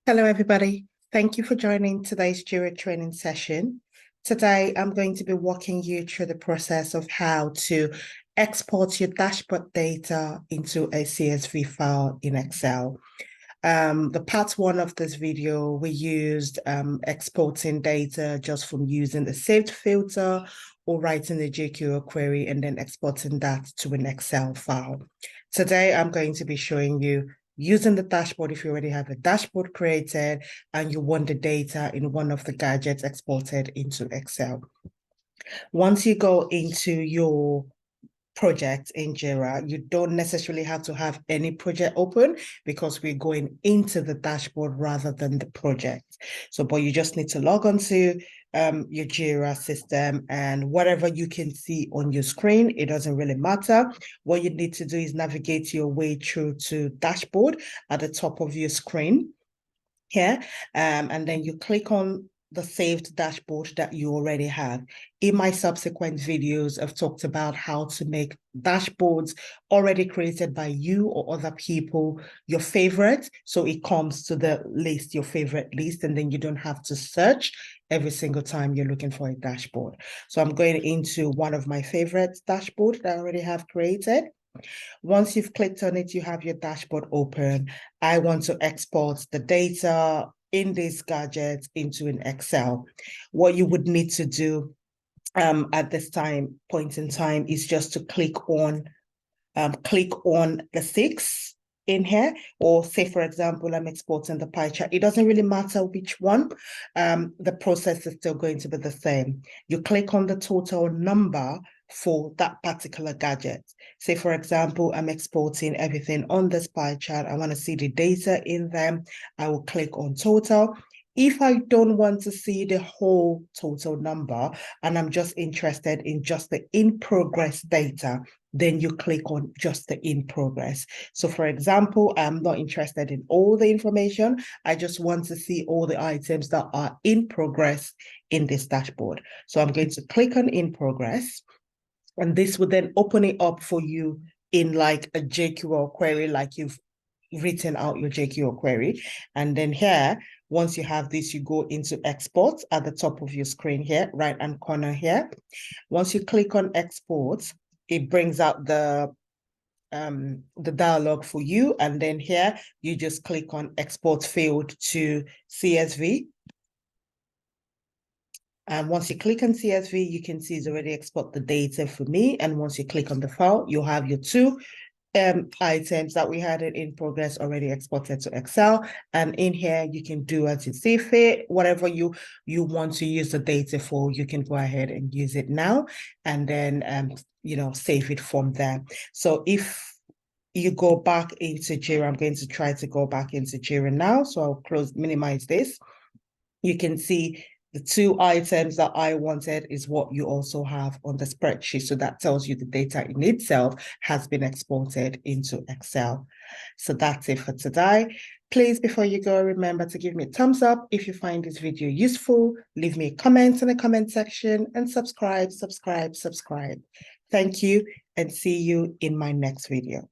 Hello, everybody. Thank you for joining today's Jira training session. Today, I'm going to be walking you through the process of how to export your dashboard data into a CSV file in Excel. The part one of this video, we used exporting data just from using the saved filter or writing the JQL query and then exporting that to an Excel file. Today, I'm going to be showing you using the dashboard if you already have a dashboard created and you want the data in one of the gadgets exported into Excel. Once you go into your project in Jira, you don't necessarily have to have any project open because we're going into the dashboard rather than the project. But you just need to log on to your Jira system, and whatever you can see on your screen, it doesn't really matter. What you need to do is navigate your way through to dashboard at the top of your screen here, and then you click on the saved dashboard that you already have. In my subsequent videos, I've talked about how to make dashboards already created by you or other people your favorite. So it comes to the list, your favorite list, and then you don't have to search every single time you're looking for a dashboard. So I'm going into one of my favorite dashboards that I already have created. Once you've clicked on it, you have your dashboard open. I want to export the data in this gadget into an Excel. What you would need to do at this point in time is just to click on the 6 in here, or say, for example, I'm exporting the pie chart. It doesn't really matter which one. The process is still going to be the same. You click on the total number for that particular gadget. Say, for example, I'm exporting everything on this pie chart. I want to see the data in them. I will click on total. If I don't want to see the whole total number and I'm just interested in just the in progress data, then you click on just the in progress. So for example, I'm not interested in all the information. I just want to see all the items that are in progress in this dashboard. So I'm going to click on in progress, and this would then open it up for you in like a JQL query, like you've written out your JQL query. And then here, once you have this, you go into export at the top of your screen here, right-hand corner here. Once you click on export, it brings out the dialog for you. And then here, you just click on export field to CSV. And once you click on CSV, you can see it's already export the data for me. And once you click on the file, you'll have your two items that we had in progress already exported to Excel. And in here, you can do as you see fit. Whatever you want to use the data for, you can go ahead and use it now, and then save it from there. So if you go back into Jira, I'm going to try to go back into Jira now. So I'll minimize this. You can see the two items that I wanted is what you also have on the spreadsheet. So that tells you the data in itself has been exported into Excel. So that's it for today. Please, before you go, remember to give me a thumbs up if you find this video useful. Leave me a comment in the comment section and subscribe. Thank you, and see you in my next video.